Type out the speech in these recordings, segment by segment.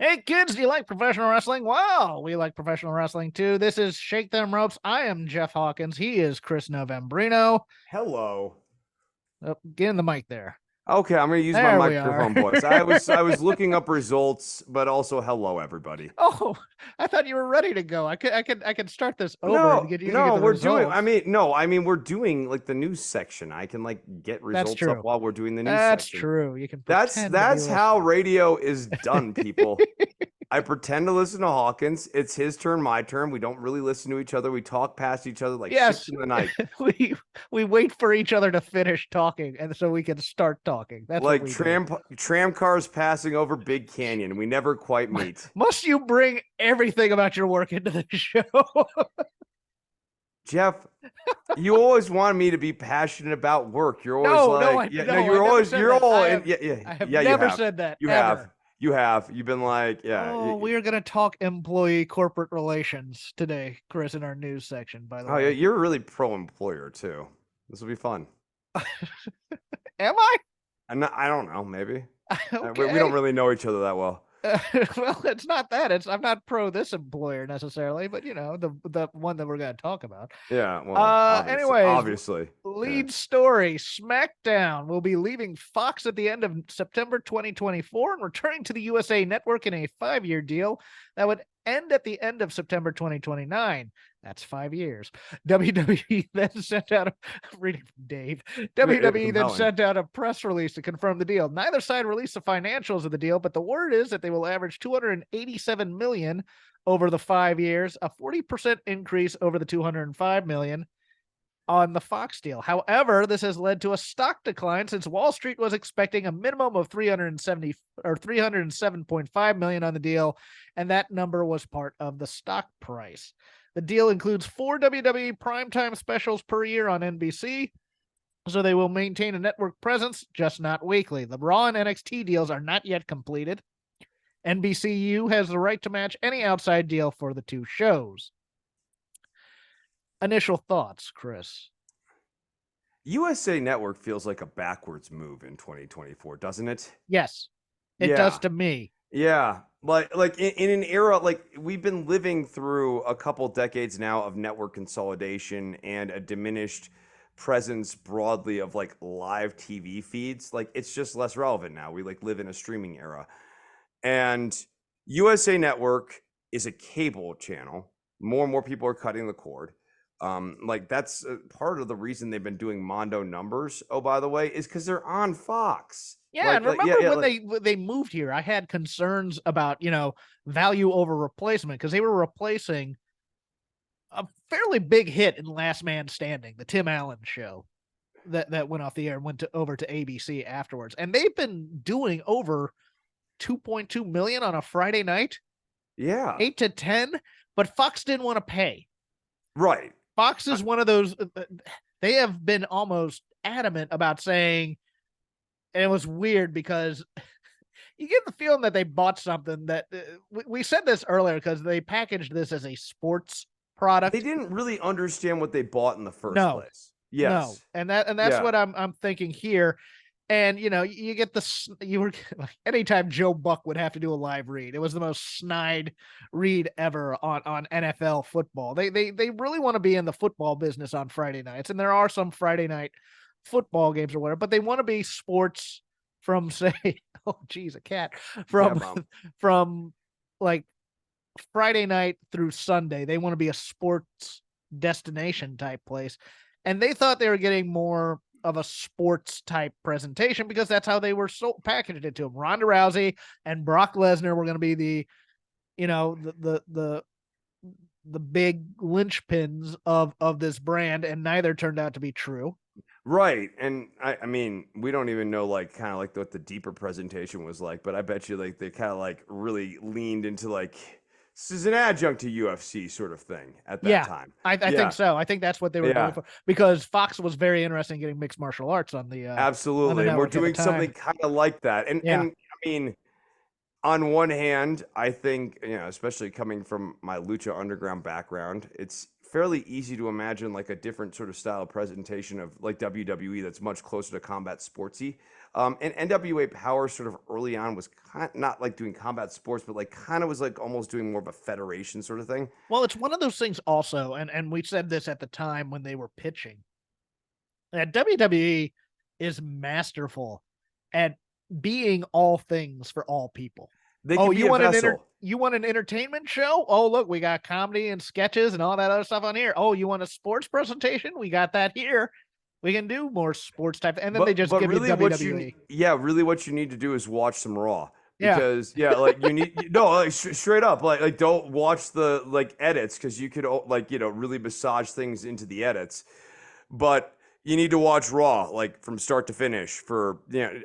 Hey kids, do you like professional wrestling? Well, we like professional wrestling too. This is Shake Them Ropes. I am Jeff Hawkins. He is Chris Novembrino. Hello. Oh, get in the mic there. Okay, I'm gonna use my There we are. microphone voice. I was looking up results, but also hello everybody. Oh, I thought you were ready to go. I could start this over and No, get you to get no, the we're doing results. I mean we're doing like the news section. I can like get That's results up true. while we're doing the news That's section. true. You can That's pretend to be that's how listening. radio is done, people. I pretend to listen to Hawkins. It's his turn, my turn. We don't really listen to each other. We talk past each other like ships Yes, in the night. we we wait for each other to finish talking, and so we can start talking. That's what Like we do. tram cars passing over Big Canyon. We never quite meet. Must you bring everything about your work into the show? Jeff, you always wanted me to be passionate about work. You're always No, like, yeah, no, I never said you're that. all in, yeah, I have yeah, you never have, said that you have, ever. you have, you've been like, yeah, Oh, we are going to talk employee corporate relations today, Chris, in our news section, by the oh, yeah, way. you're really pro-employer too. This will be fun. Am I? I don't know, maybe. We don't Okay. really know each other that well. Well, it's not that. I'm not pro this employer necessarily, but the one that we're going to talk about. Yeah, well, Anyways, obviously, yeah. lead story: Smackdown will be leaving Fox at the end of September 2024 and returning to the USA Network in a 5-year deal that would end at the end of September 2029. That's 5 years. WWE then sent out a reading from Dave. WWE then Compelling. sent out a press release to confirm the deal. Neither side released the financials of the deal, but the word is that they will average 287 million over the 5 years, a 40% increase over the 205 million on the Fox deal. However, this has led to a stock decline since Wall Street was expecting a minimum of 370 or 307.5 million on the deal, and that number was part of the stock price. The deal includes 4 WWE primetime specials per year on NBC, so they will maintain a network presence, just not weekly. The Raw and NXT deals are not yet completed. NBCU has the right to match any outside deal for the two shows. Initial thoughts, Chris? USA Network feels like a backwards move in 2024, doesn't it? Yes, it does Yeah. to me. Yeah, like in an era like we've been living through a couple decades now of network consolidation and a diminished presence broadly of like live TV feeds. Like it's just less relevant now. We like live in a streaming era. And USA Network is a cable channel. More and more people are cutting the cord. Like that's part of the reason they've been doing Mondo numbers. Oh, by the way, is because they're on Fox. Yeah, and Yeah, remember yeah, when like they moved here, I had concerns about, value over replacement because they were replacing a fairly big hit in Last Man Standing, the Tim Allen show that went off the air and went over to ABC afterwards. And they've been doing over 2.2 million on a Friday night, yeah, 8 to 10, but Fox didn't want to pay. right. Fox I- is one of those they have been almost adamant about saying, and it was weird because you get the feeling that they bought something that we said this earlier because they packaged this as a sports They product. didn't really understand what they bought in the first No, place. no, Yes. and that's Yeah. what I'm thinking here. And you get you were anytime Joe Buck would have to do a live read, it was the most snide read ever on NFL football. They really want to be in the football business on Friday nights, and there are some Friday night football games or whatever, but they want to be sports from say, oh geez, a cat Cat from bomb. from like Friday night through Sunday. They want to be a sports destination type place. And they thought they were getting more of a sports type presentation because that's how they were so packaged it to them. Ronda Rousey and Brock Lesnar were going to be the big linchpins of this brand, and neither turned out to be true. Right. And I mean, we don't even know like kind of like what the deeper presentation was like, but I bet you like they kind of like really leaned into like this is an adjunct to UFC sort of thing at that Yeah, time. I think Yeah. so. I think that's what they were going Yeah. for because Fox was very interested in getting mixed martial arts on the Absolutely. And we're network at the doing something time. kind of like that. Yeah, And I mean, on one hand, I think, especially coming from my Lucha Underground background, it's fairly easy to imagine like a different sort of style of presentation of like WWE that's much closer to combat sportsy. And NWA Power sort of early on was not like doing combat sports, but like kind of was like almost doing more of a federation sort of thing. Well, it's one of those things also, and we said this at the time when they were pitching, that WWE is masterful at being all things for all people. They Oh, can be a vessel. you want an entertainment show? Oh, look, we got comedy and sketches and all that other stuff on here. Oh, you want a sports presentation? We got that here. We can do more sports type, and then they just But give you really WWE. really what you need to do is watch some Raw. Yeah. Because like you need no, like straight up, like don't watch the like edits because you could like really massage things into the edits, but you need to watch Raw like from start to finish for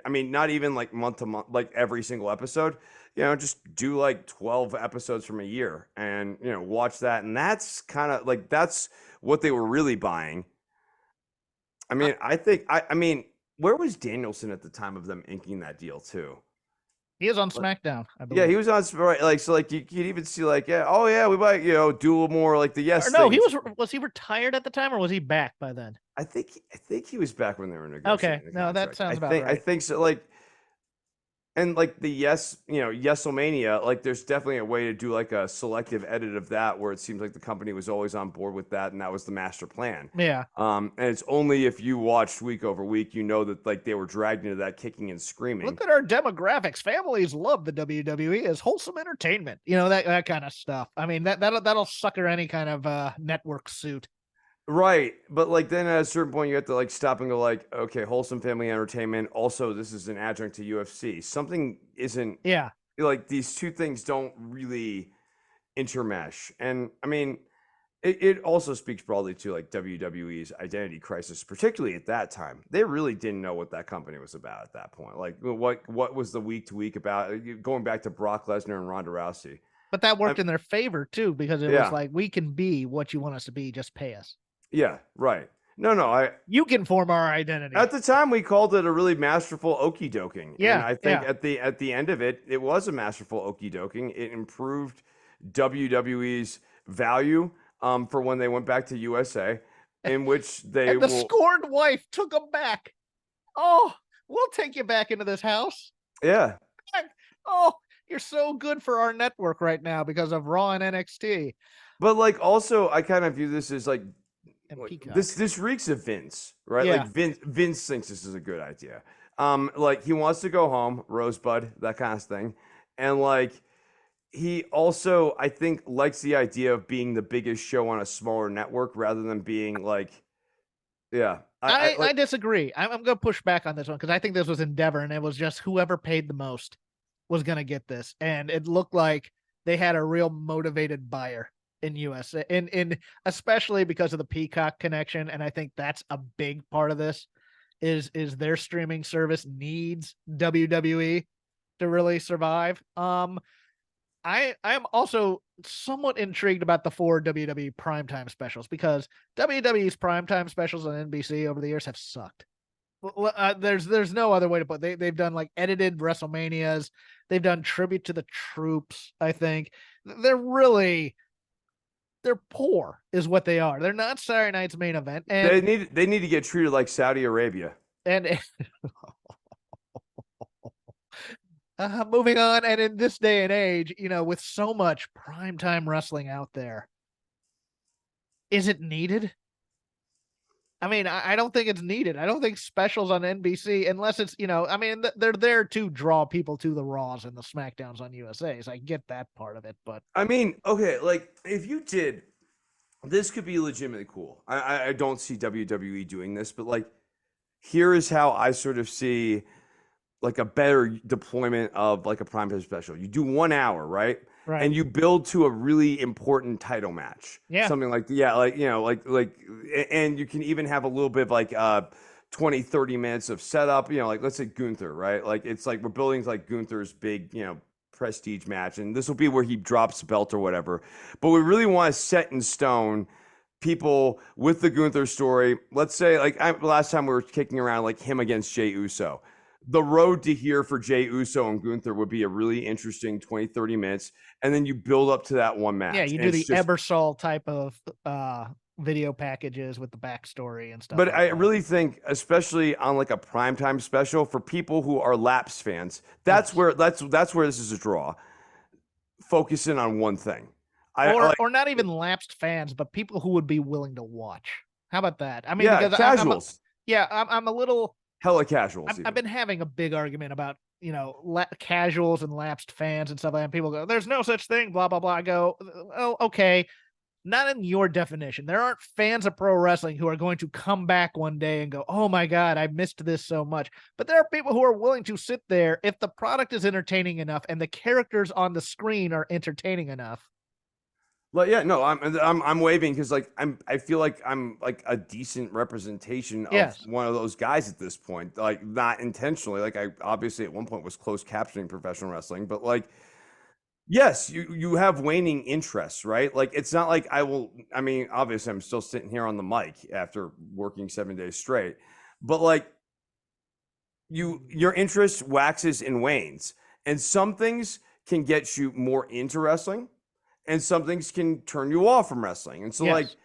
I mean not even like month to month, like every single episode. Just do like 12 episodes from a year and watch that, and that's kind of like that's what they were really buying. I mean, I mean, where was Danielson at the time of them inking that deal too? He is on SmackDown, I Yeah, believe. he was on right, like so, like you could even see like oh yeah, we might do a little more like the yes. Or no, things. he was he retired at the time, or was he back by then? I think he was back when they were Okay, negotiating the no, that contract. sounds about I right. think so. Like and like the Yeselmania, like there's definitely a way to do like a selective edit of that where it seems like the company was always on board with that and that was the master plan. Yeah. And it's only if you watched week over week, that like they were dragged into that kicking and screaming. Look at our demographics. Families love the WWE as wholesome entertainment. That kind of stuff. I mean, that'll sucker any kind of network suit. Right. But like then at a certain point you have to like stop and go like, okay, wholesome family entertainment. Also, this is an adjunct to UFC. Something isn't Yeah. like these two things don't really intermesh. And I mean, it also speaks broadly to like WWE's identity crisis, particularly at that time. They really didn't know what that company was about at that point. Like what was the week to week about, going back to Brock Lesnar and Ronda Rousey. But that worked in their favor too, because it was Yeah. like, we can be what you want us to be, just pay us. Yeah, right. No, You can form our identity. at the time we called it a really masterful okie doking. Yeah, And I think yeah. at the end of it, it was a masterful okie doking. It improved WWE's value for when they went back to USA, in which they And the will scorned wife took him back. Oh, we'll take you back into this house. yeah. Oh, you're so good for our network right now because of Raw and NXT But like also I kind of view this as like and Peacock. this reeks of Vince, right? Yeah. Like Vince thinks this is a good idea. Like he wants to go home, Rosebud, that kind of thing. And like he also, I think, likes the idea of being the biggest show on a smaller network rather than being like, yeah. I disagree. I'm going to push back on this one because I think this was Endeavor and it was just whoever paid the most was going to get this. And it looked like they had a real motivated buyer in USA, in especially because of the Peacock connection. And I think that's a big part of this is their streaming service needs WWE to really survive. I'm also somewhat intrigued about the 4 WWE primetime specials because WWE's primetime specials on NBC over the years have sucked. There's no other way to put it. They've done like edited WrestleManias. They've done tribute to the troops. I think they're poor is what they are. They're not Saturday night's main event. And they need to get treated like Saudi Arabia. And moving on, and in this day and age, with so much primetime wrestling out there, is it needed? I mean, I don't think it's needed. I don't think specials on NBC, unless it's, I mean, they're there to draw people to the Raws and the Smackdowns on USA. So I get that part of it, but I mean, okay, like if you did, this could be legitimately cool. I don't see WWE doing this, but like, here is how I sort of see like a better deployment of like a primetime special. You do 1 hour, right? Right. And you build to a really important title match. Yeah. Something like, and you can even have a little bit of like 20, 30 minutes of setup, like let's say Gunther, right? Like it's like we're building like Gunther's big, prestige match. And this will be where he drops the belt or whatever. But we really want to set in stone people with the Gunther story. Let's say like last time we were kicking around like him against Jey Uso. The road to here for Jey Uso and Gunther would be a really interesting 20, 30 minutes. And then you build up to that one match. Yeah, you do the Ebersol type of video packages with the backstory and stuff But like I that. really think, especially on like a primetime special, for people who are Lapsed fans, that's Yes. where this is a draw. Focus in on one thing. I Or like, not even lapsed fans, but people who would be willing to watch. How about that? I mean, yeah, because I'm casuals, yeah, I'm a little. hella casuals, I've even. been having a big argument about casuals and lapsed fans and stuff like that. And people go, "There's no such thing," blah blah blah. I go, "Oh, okay." Not in your definition. There aren't fans of pro wrestling who are going to come back one day and go, "Oh my God, I missed this so much." But there are people who are willing to sit there if the product is entertaining enough and the characters on the screen are entertaining enough. Like, yeah, no, I'm waving because like I feel like I'm like a decent representation of Yes. one of those guys at this point. Like, not intentionally. Like, I obviously at one point was closed captioning professional wrestling, but like, yes, you have waning interests, right? Like, it's not like I mean, obviously I'm still sitting here on the mic after working 7 days straight, but like, your interest waxes and wanes, and some things can get you more into wrestling, and some things can turn you off from wrestling. And so Yes.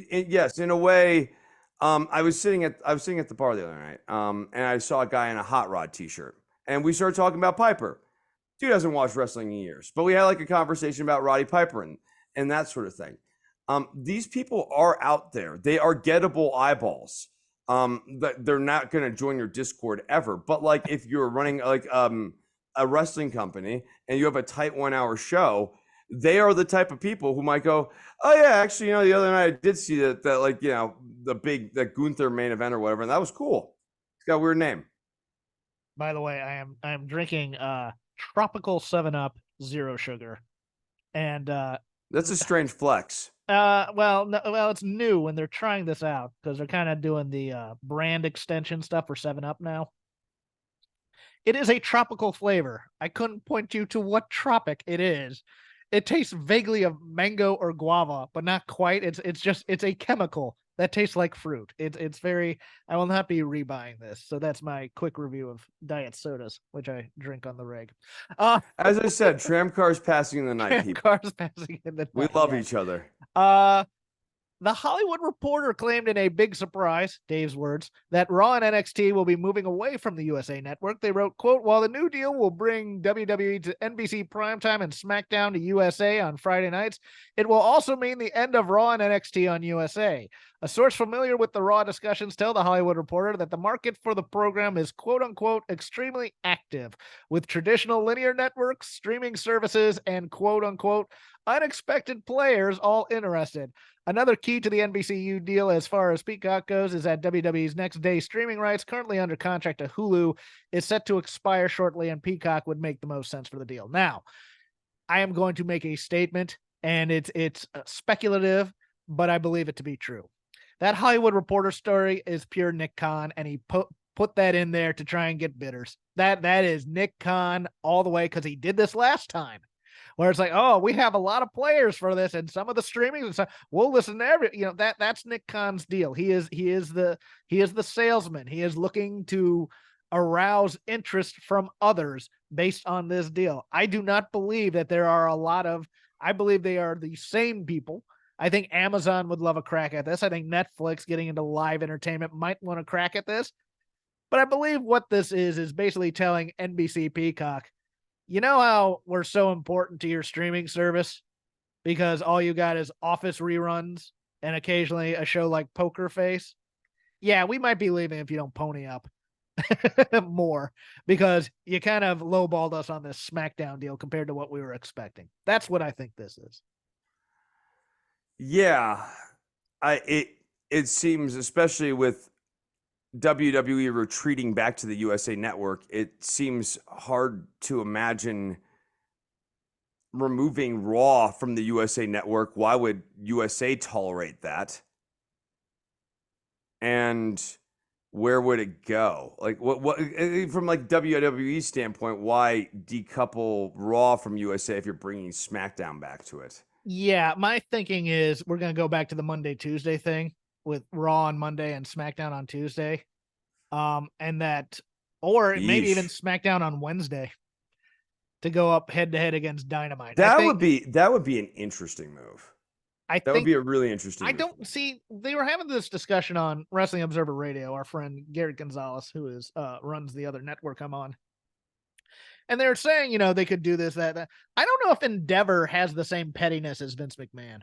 yes, in a way, I was sitting at the bar the other night, and I saw a guy in a Hot Rod t-shirt, and we started talking about Piper. Dude hasn't watched wrestling in years, but we had like a conversation about Roddy Piper and that sort of thing. These people are out there. They are gettable eyeballs. That they're not going to join your Discord ever. But like, if you're running like a wrestling company and you have a tight 1 hour show, they are the type of people who might go, "Oh yeah, actually, the other night I did see that like, that Gunther main event or whatever, and that was cool. It's got a weird name." By the way, I am drinking tropical 7-Up zero sugar. And That's a strange flex. well, no, well, it's new when they're trying this out because they're kind of doing the brand extension stuff for 7-Up now. It is a tropical flavor. I couldn't point you to what tropic it is. It tastes vaguely of mango or guava, but not quite. It's a chemical that tastes like fruit. It's very. I will not be rebuying this. So that's my quick review of diet sodas, which I drink on the reg. Uh As I said, tram cars passing in the night, Tram people. cars passing in the We night. love Yes. each other. Uh The Hollywood Reporter claimed in a big surprise, Dave's words, that Raw and NXT will be moving away from the USA Network. They wrote, quote, "While the new deal will bring WWE to NBC Primetime and SmackDown to USA on Friday nights, it will also mean the end of Raw and NXT on USA. A source familiar with the Raw discussions tell the Hollywood Reporter that the market for the program is, quote unquote, extremely active, with traditional linear networks, streaming services, and, quote unquote, unexpected players all interested. Another key to the NBCU deal as far as Peacock goes is that WWE's next day streaming rights, currently under contract to Hulu, is set to expire shortly, and Peacock would make the most sense for the deal." Now, I am going to make a statement, and it's speculative, but I believe it to be true. That Hollywood Reporter story is pure Nick Khan, and he put that in there to try and get bidders. That is Nick Khan all the way, because he did this last time where it's like, "Oh, we have a lot of players for this, and some of the streaming and stuff. We'll listen to every." That's Nick Khan's deal. He is the salesman. He is looking to arouse interest from others based on this deal. I do not believe that there are a lot of. I believe they are the same people. I think Amazon would love a crack at this. I think Netflix, getting into live entertainment, might want to crack at this. But I believe what this is basically telling NBC Peacock, "You know how we're so important to your streaming service because all you got is Office reruns and occasionally a show like Poker Face? Yeah, we might be leaving if you don't pony up more, because you kind of lowballed us on this SmackDown deal compared to what we were expecting." That's what I think this is. Yeah, it seems, especially with WWE retreating back to the USA Network, it seems hard to imagine removing Raw from the USA Network. Why would USA tolerate that? And where would it go? Like, what from like WWE standpoint, why decouple Raw from USA if you're bringing SmackDown back to it? Yeah, my thinking is we're going to go back to the Monday Tuesday thing with Raw on Monday and SmackDown on Tuesday. And that, or maybe even Yeesh. SmackDown on Wednesday to go up head to head against Dynamite. I That think would be an interesting move. I That would think be a really interesting I move. don't see they were having this discussion on Wrestling Observer Radio, our friend Garrett Gonzalez, who is runs the other network I'm on. And they're saying, they could do this, that. I don't know if Endeavor has the same pettiness as Vince McMahon.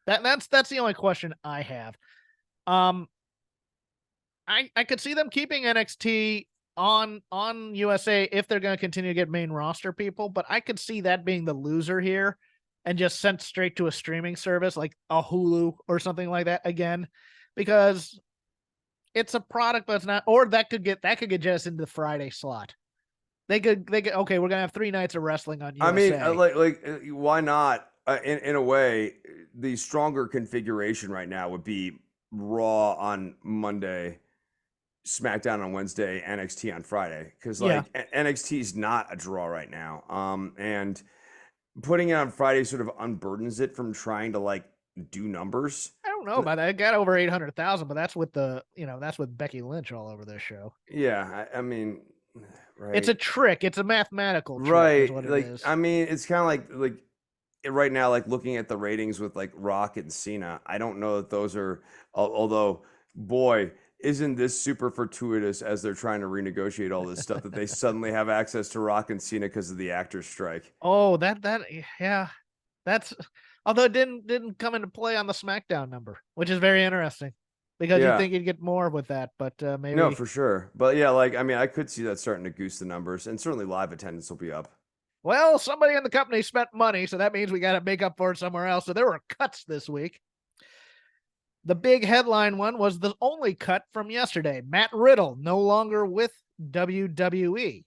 That's the only question I have. I could see them keeping NXT on USA if they're going to continue to get main roster people, but I could see that being the loser here and just sent straight to a streaming service like a Hulu or something like that again, because it's a product that's not, or that could get just into the Friday slot. They could okay, we're gonna have 3 nights of wrestling on I mean, USA. why not? In a way, the stronger configuration right now would be Raw on Monday, SmackDown on Wednesday, NXT on Friday, because Yeah. NXT is not a draw right now. And putting it on Friday sort of unburdens it from trying to like do numbers. I don't know about that. It got over 800,000, but that's with that's with Becky Lynch all over this show. Yeah, I mean, right. It's a trick. It's a mathematical trick, is Right. what it Like, is. I mean, it's kind of like right now, like looking at the ratings with like Rock and Cena. I don't know that those are, although, boy, isn't this super fortuitous as they're trying to renegotiate all this stuff that they suddenly have access to Rock and Cena because of the actors strike. Oh, yeah. That's although it didn't come into play on the SmackDown number, which is very interesting because you'd Yeah. think you'd get more with that, but maybe No, for sure. But yeah, like, I mean, I could see that starting to goose the numbers, and certainly live attendance will be up. well, somebody in the company spent money, so that means we got to make up for it somewhere else. So there were cuts this week. The big headline one was the only cut from yesterday. Matt Riddle no longer with WWE.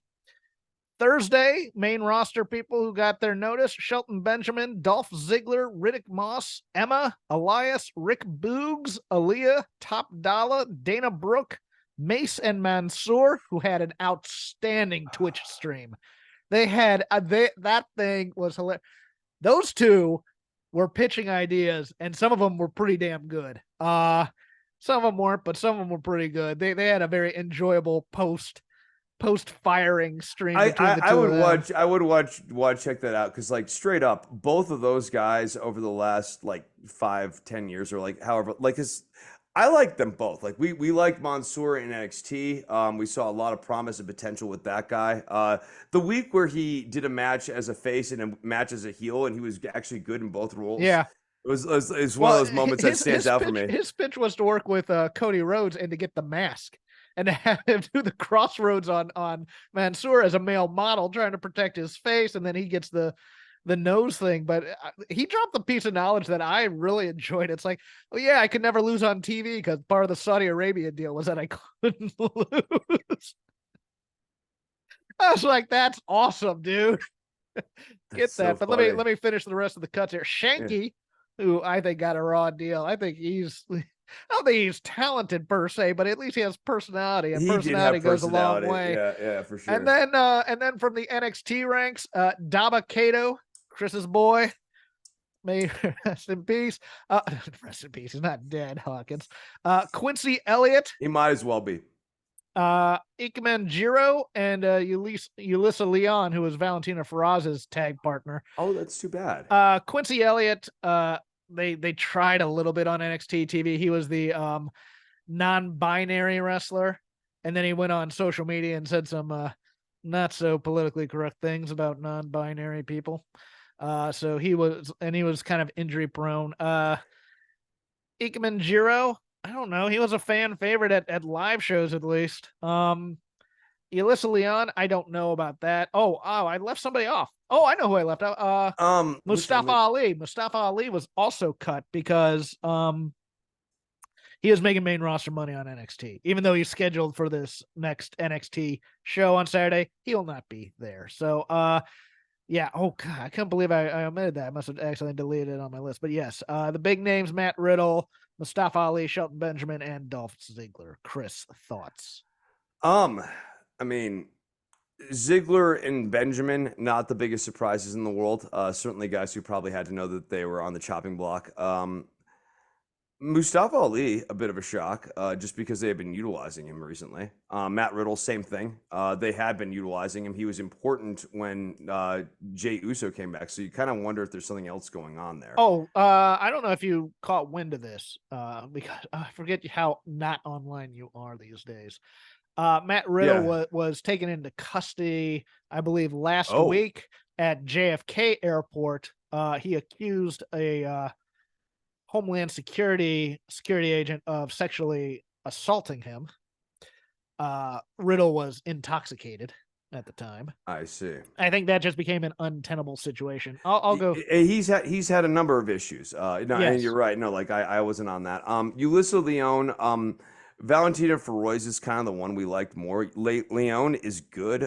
Thursday, main roster people who got their notice: Shelton Benjamin, Dolph Ziggler, Riddick Moss, Emma, Elias, Rick Boogs, Aaliyah, Top Dollar, Dana Brooke, Mace, and Mansoor, who had an outstanding Twitch stream. They had that thing was hilarious. Those two were pitching ideas, and some of them were pretty damn good. Some of them weren't, but some of them were pretty good. They had a very enjoyable post firing stream between the two I would of them. I would check that out, because like straight up, both of those guys over the last like 5-10 years, or like however, like, cause I like them both. Like we liked Mansoor in NXT. We saw a lot of promise and potential with that guy. The week where he did a match as a face and a match as a heel, and he was actually good in both roles. Yeah. It's one of those moments that stands out for me. His pitch was to work with Cody Rhodes and to get the mask and to have him do the crossroads on Mansoor as a male model trying to protect his face, and then he gets the nose thing. But he dropped the piece of knowledge that I really enjoyed. It's like, oh yeah, I could never lose on TV because part of the Saudi Arabia deal was that I couldn't lose. I was like, that's awesome, dude. Get that. But let me finish the rest of the cuts here. Shanky, who I think got a raw deal. I think I don't think he's talented per se, but at least he has personality, and personality goes a long way. Yeah, for sure. And then from the NXT ranks, Daba Kato, Chris's boy, may rest in peace. Rest in peace. He's not dead, Hawkins. Quincy Elliott. He might as well be. Ikemen Jiro and Yulissa Leon, who was Valentina Feraz's tag partner. Oh, that's too bad. Quincy Elliott, they tried a little bit on NXT TV. He was the non-binary wrestler, and then he went on social media and said some not so politically correct things about non-binary people. So he was kind of injury prone. Ikemen Jiro, I don't know. He was a fan favorite at live shows, at least. Yulissa Leon, I don't know about that. Oh, I left somebody off. Oh, I know who I left out. Mustafa Ali. Mustafa Ali was also cut because he was making main roster money on NXT. Even though he's scheduled for this next NXT show on Saturday, he will not be there. So yeah. Oh god, I can't believe I omitted that. I must have accidentally deleted it on my list. But yes, the big names: Matt Riddle, Mustafa Ali, Shelton Benjamin, and Dolph Ziggler. Chris, thoughts? I mean, Ziggler and Benjamin, not the biggest surprises in the world. Certainly guys who probably had to know that they were on the chopping block. Mustafa Ali, a bit of a shock, just because they have been utilizing him recently. Matt Riddle, same thing. They had been utilizing him. He was important when Jey Uso came back. So you kind of wonder if there's something else going on there. Oh, I don't know if you caught wind of this, because I forget how not online you are these days. Matt Riddle Yeah. was taken into custody, I believe, last Oh, week at JFK Airport. He accused a Homeland security agent of sexually assaulting him. Riddle was intoxicated at the time. I see. I think that just became an untenable situation. I'll go. He's had a number of issues. No, and you're Yes, right. No, like I wasn't on that. Ulissa Leone, Valentina Feroz is kind of the one we liked more. Leone is good.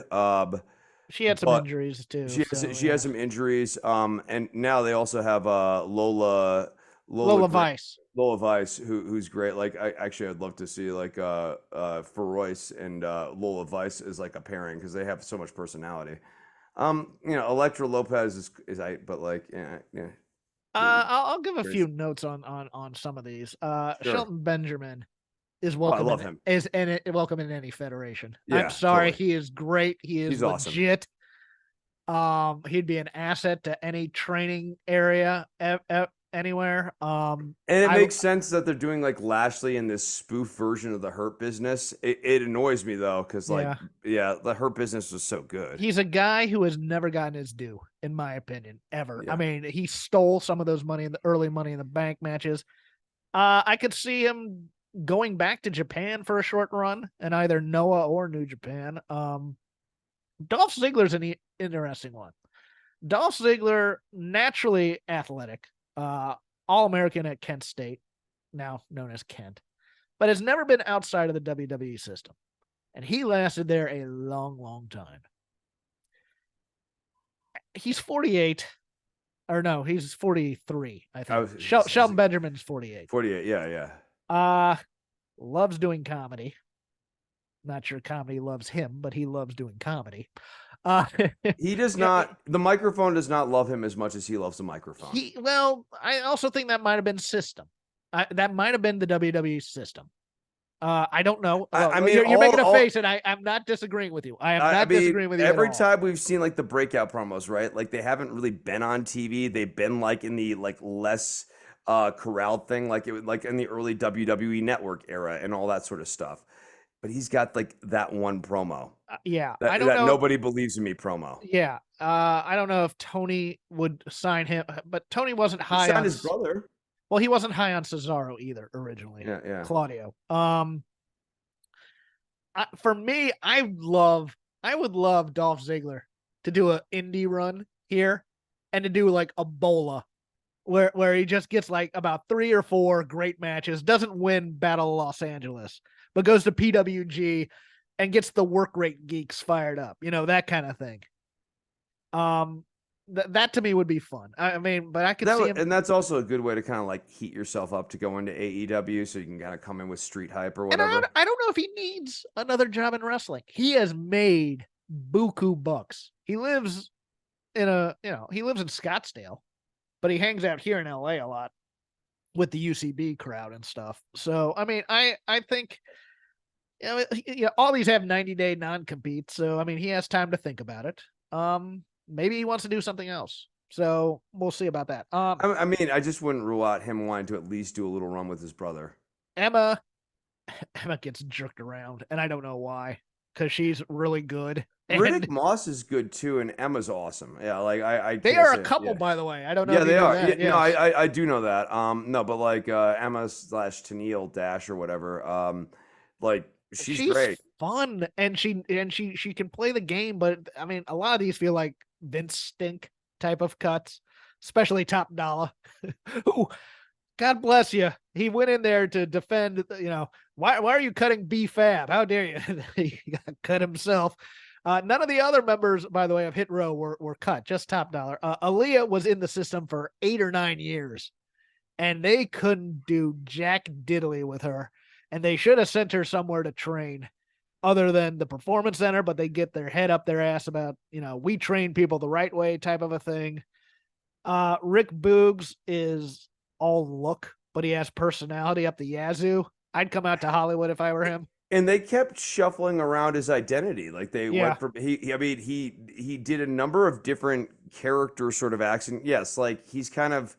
she had some But injuries too. So she has yeah, some injuries. And now they also have Lola Lola Gray, Vice. Lola Vice, who's great. Like I'd love to see like Feroz and Lola Vice as like a pairing because they have so much personality. Electra Lopez is I, but like yeah, I'll give a crazy. few notes on some of these. Sure. Shelton Benjamin is Oh, I welcome love in him. welcome in any federation. I'm Yeah, sorry, totally. he is great. He is He's awesome. legit. He'd be an asset to any training area anywhere. And it I makes sense that they're doing like Lashley in this spoof version of the Hurt Business. It annoys me though, because like, yeah, yeah, the Hurt Business was so good. he's a guy who has never gotten his due, in my opinion, ever. I Yeah. mean, he stole some of those money in the early Money in the Bank matches. I could see him going back to Japan for a short run in either Noah or New Japan. Dolph Ziggler's an interesting one. Dolph Ziggler, naturally athletic, All American at Kent State, now known as Kent, but has never been outside of the WWE system. And he lasted there a long, long time. He's 48, or no, he's 43, I I think. was, Shelton Benjamin's 48. 48. Yeah, yeah. Uh, loves doing comedy. Not sure comedy loves him, but he loves doing comedy. Uh, He does yeah, not, the microphone does not love him as much as he loves the microphone. well, I also think that might have been system. That might have been the WWE system. I don't know. I Well, mean, you're making a face, and I'm not disagreeing with you. I am I not mean, disagreeing with you at every all. time we've seen like the breakout promos, right? Like they haven't really been on TV. They've been like in the like less corralled thing, like it was like in the early WWE network era and all that sort of stuff. But he's got like that one promo. Yeah, I That don't know. nobody believes in me promo. Yeah, I don't know if Tony would sign him, but Tony wasn't He high signed on. his brother. Well, he wasn't high on Cesaro either originally. Yeah, yeah. Claudio. For me, I would love Dolph Ziggler to do an indie run here and to do like a Bola where he just gets like about 3 or 4 great matches, doesn't win Battle of Los Angeles, but goes to PWG and gets the work rate geeks fired up, that kind of thing. Um, that to me would be fun. I mean, but I could see him. And that's also a good way to kind of like heat yourself up to go into AEW, so you can kind of come in with street hype or And whatever. I don't know if he needs another job in wrestling. He has made buku bucks. He lives he lives in Scottsdale, but he hangs out here in LA a lot with the UCB crowd and stuff. So, I mean, I think all these have 90-day non-compete. So, I mean, he has time to think about it. Maybe he wants to do something else. So we'll see about that. I mean, I just wouldn't rule out him wanting to at least do a little run with his brother. Emma gets jerked around, and I don't know why, because she's really good. Riddick And Moss is good too, and Emma's awesome. Yeah, like I they can't are a say couple, yeah. by the way. I don't know Yeah, if you they know are. that. Yeah, no, Yes. I do know that. No, but like Emma slash Tennille Dash or whatever. Like she's She's great. fun, and she can play the game, but I mean, a lot of these feel like Vince Stink type of cuts, especially Top Dollar. Who, God bless you, he went in there to defend. Why are you cutting B Fab? How dare you? He got cut himself. None of the other members, by the way, of Hit Row were cut. Just Top Dollar. Aaliyah was in the system for 8 or 9 years, and they couldn't do jack diddly with her. And they should have sent her somewhere to train other than the performance center, but they get their head up their ass about, we train people the right way type of a thing. Rick Boogs is all look. but he has personality up the yazoo. I'd come out to Hollywood if I were him. And they kept shuffling around his identity. Like they Yeah, went from I mean, he did a number of different character sort of acts. And yes, like he's kind of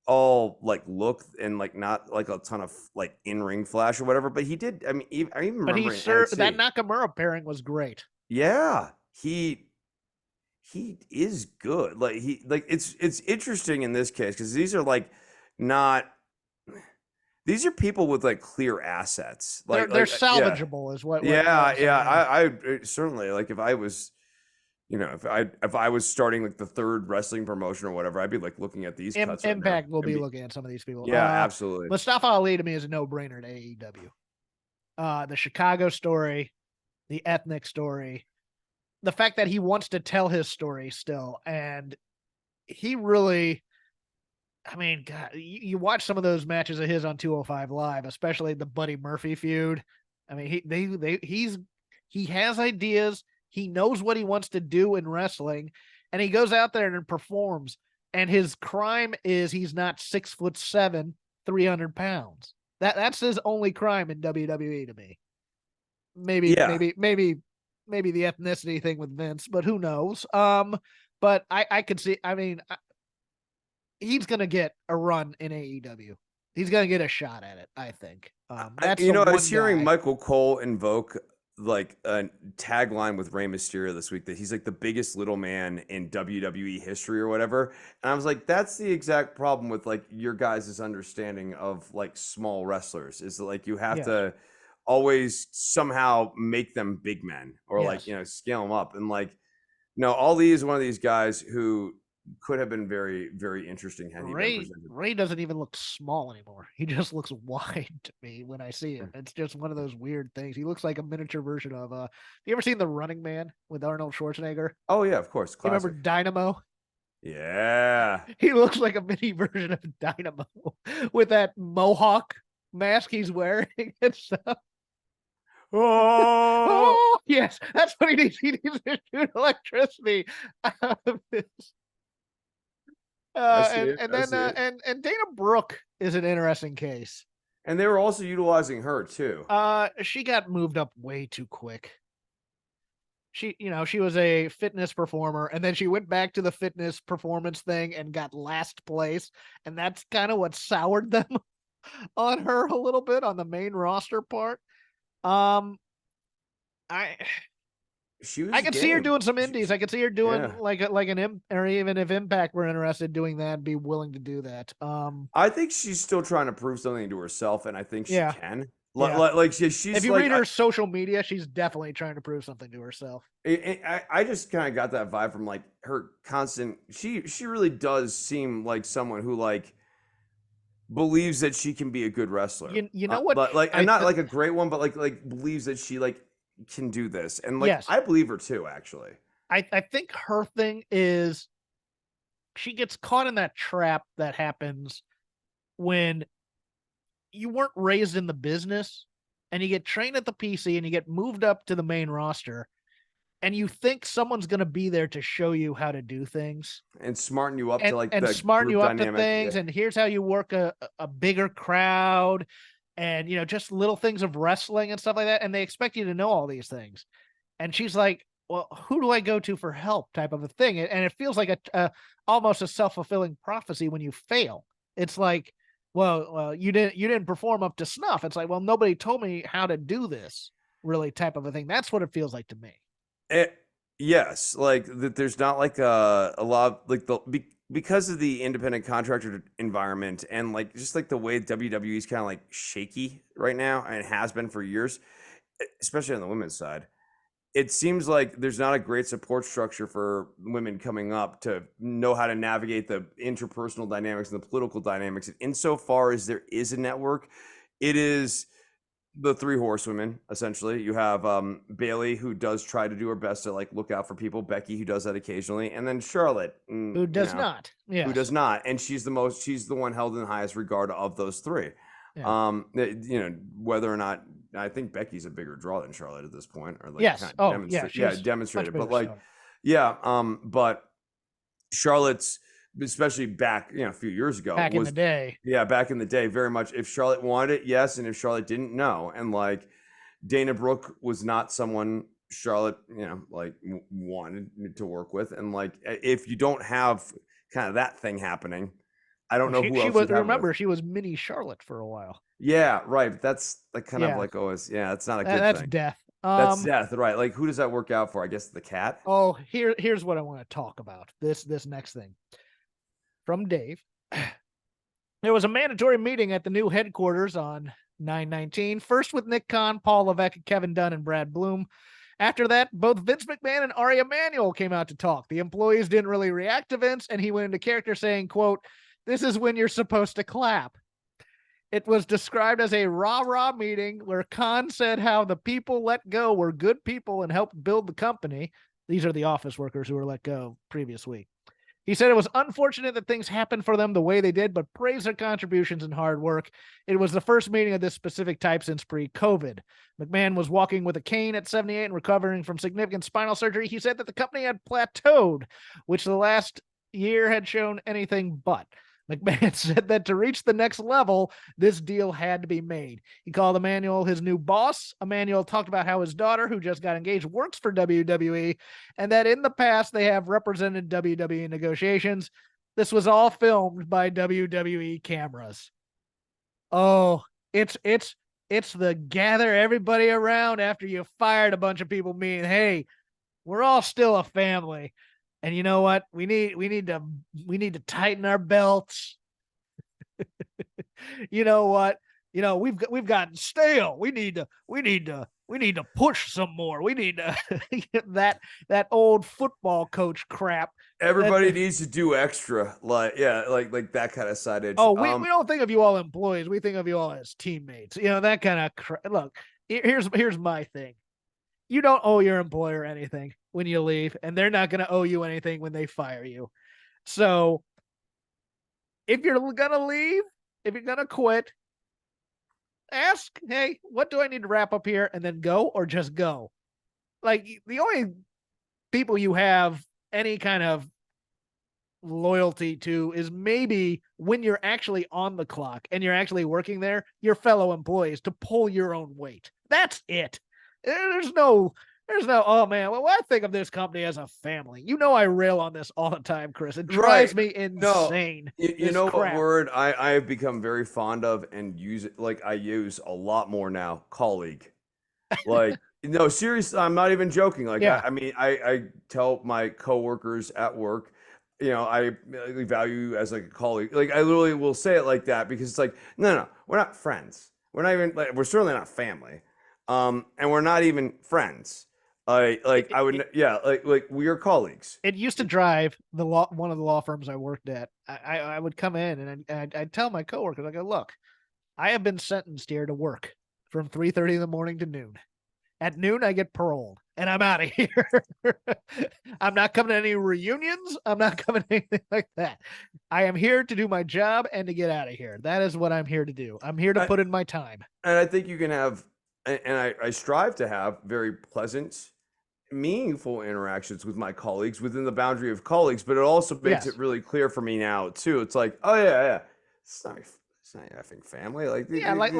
all like look and like not like a ton of like in-ring flash or whatever, but he did. I mean, I even but remember in that NXT. Nakamura pairing was great. Yeah, he is good. Like it's interesting in this case because these are like not these are people with like clear assets. They're Yeah. salvageable, is what Yeah, I'm yeah. saying. Yeah. I certainly like if I was, if I was starting like the third wrestling promotion or whatever, I'd be like looking at these cuts right now. Impact will be looking at some of these people. Yeah, absolutely. Mustafa Ali to me is a no-brainer to AEW. The Chicago story, the ethnic story, the fact that he wants to tell his story still, and he really, I mean, God, you watch some of those matches of his on 205 Live, especially the Buddy Murphy feud. I mean, he has ideas. He knows what he wants to do in wrestling, and he goes out there and performs. And his crime is he's not 6'7", 300 pounds. That's his only crime in WWE to me. Maybe, Yeah. maybe the ethnicity thing with Vince, but who knows? But I could see. I mean, he's gonna get a run in AEW. He's gonna get a shot at it. I think. That's the I one was hearing guy. Michael Cole invoke like a tagline with Rey Mysterio this week that he's like the biggest little man in WWE history or whatever. And I was like, that's the exact problem with like your guys' understanding of like small wrestlers is that like you have Yes. to always somehow make them big men or like, Yes. scale them up. And like, no, Ali is one of these guys who could have been very, very interesting had he been presented. Ray doesn't even look small anymore. He just looks wide to me when I see him. It's just one of those weird things. He looks like a miniature version of you ever seen The Running Man with Arnold Schwarzenegger? Oh yeah, of course. You remember Classic. Dynamo? Yeah. He looks like a mini version of Dynamo with that mohawk mask he's wearing and stuff. Oh, Oh yes, that's what he needs. He needs to shoot electricity out of this. I see it. And I then see it. and Dana Brooke is an interesting case. And they were also utilizing her too. She got moved up way too quick. She was a fitness performer, and then she went back to the fitness performance thing and got last place, and that's kind of what soured them on her a little bit on the main roster part. Um, I She was I could see her game. doing some indies. I could see her doing Yeah. like an or even if Impact were interested in doing that, be willing to do that. I think she's still trying to prove something to herself, and I think she Yeah, can. yeah. Like she's If you like read her social media, she's definitely trying to prove something to herself. I just kind of got that vibe from like her constant. She really does seem like someone who like believes that she can be a good wrestler. You know what? Like and not like a great one, but like believes that she like can do this, and like Yes. I believe her too. Actually, I think her thing is she gets caught in that trap that happens when you weren't raised in the business and you get trained at the PC and you get moved up to the main roster and you think someone's going to be there to show you how to do things and smarten you up to like and the smarten group you up to dynamic. things. Yeah. And here's how you work a bigger crowd and, just little things of wrestling and stuff like that. And they expect you to know all these things. And she's like, well, who do I go to for help type of a thing? And it feels like a almost a self-fulfilling prophecy when you fail. It's like, well, you didn't perform up to snuff. It's like, well, nobody told me how to do this really type of a thing. That's what it feels like to me. Yes, like that. There's not like a lot like because of the independent contractor environment and like just like the way WWE is kind of like shaky right now and has been for years, especially on the women's side. It seems like there's not a great support structure for women coming up to know how to navigate the interpersonal dynamics and the political dynamics. And insofar as there is a network, it is the three horsewomen essentially. You have Bailey, who does try to do her best to like look out for people, Becky, who does that occasionally, and then Charlotte, Who does not. Yeah. who does not, and she's the one held in the highest regard of those three. Yeah. Whether or not I think Becky's a bigger draw than Charlotte at this point, or like Yes. kind of Oh, yeah. demonstrated, but like Star. yeah, but Charlotte's especially back, a few years ago, back in the day. yeah, back in the day, very much. If Charlotte wanted it, yes, and if Charlotte didn't, no. And like Dana Brooke was not someone Charlotte, wanted to work with. And like, if you don't have kind of that thing happening, I don't know who She else was. you'd have it with. Remember, she was mini Charlotte for a while. Yeah, right. But that's like kind of Yeah. like always, yeah, it's not a good That's thing. death. That's death, right? Like, who does that work out for? I guess the cat. Oh, here's what I want to talk about. This next thing from Dave. There was a mandatory meeting at the new headquarters on 9/19. First with Nick Khan, Paul Levesque, Kevin Dunn, and Brad Bloom. After that, both Vince McMahon and Ari Emanuel came out to talk. The employees didn't really react to Vince, and he went into character saying, quote, "This is when you're supposed to clap." It was described as a rah-rah meeting where Khan said how the people let go were good people and helped build the company. These are the office workers who were let go previous week. He said it was unfortunate that things happened for them the way they did, but praised their contributions and hard work. It was the first meeting of this specific type since pre-COVID. McMahon was walking with a cane at 78 and recovering from significant spinal surgery. He said that the company had plateaued, which the last year had shown anything but. McMahon said that to reach the next level, this deal had to be made. He called Emanuel his new boss. Emanuel talked about how his daughter, who just got engaged, works for WWE, and that in the past they have represented WWE negotiations. This was all filmed by WWE cameras. Oh, it's the gather everybody around after you fired a bunch of people, meaning, hey, we're all still a family. And you know what? We need to tighten our belts. You know what? We've gotten stale. We need to push some more. We need to that old football coach crap. Everybody needs to do extra, like that kind of side edge. Oh, we don't think of you all employees. We think of you all as teammates. That kind of crap. Look, here's my thing. You don't owe your employer anything when you leave, and they're not going to owe you anything when they fire you. So if you're going to leave, if you're going to quit, ask, hey, what do I need to wrap up here? And then go, or just go. Like, the only people you have any kind of loyalty to is maybe when you're actually on the clock and you're actually working there, your fellow employees, to pull your own weight. That's it. There's no, oh man, well, I think of this company as a family. I rail on this all the time, Chris. It drives me insane. No, you know crap. What word I have become very fond of and use it, like I use a lot more now? Colleague. Like, no, seriously, I'm not even joking. Like, yeah. I tell my coworkers at work, I value you as like a colleague. Like, I literally will say it like that because it's like, no, we're not friends. We're not even, like, we're certainly not family. And we're not even friends. We are colleagues. It used to drive one of the law firms I worked at. I would come in and I'd tell my coworkers, I go, look, I have been sentenced here to work from 3:30 in the morning to noon. At noon, I get paroled and I'm out of here. I'm not coming to any reunions. I'm not coming to anything like that. I am here to do my job and to get out of here. That is what I'm here to do. I'm here to put in my time. And I think you can have, and I strive to have very pleasant, meaningful interactions with my colleagues within the boundary of colleagues, but it also makes it really clear for me now too. It's like, oh yeah, it's not effing family. Like, yeah, like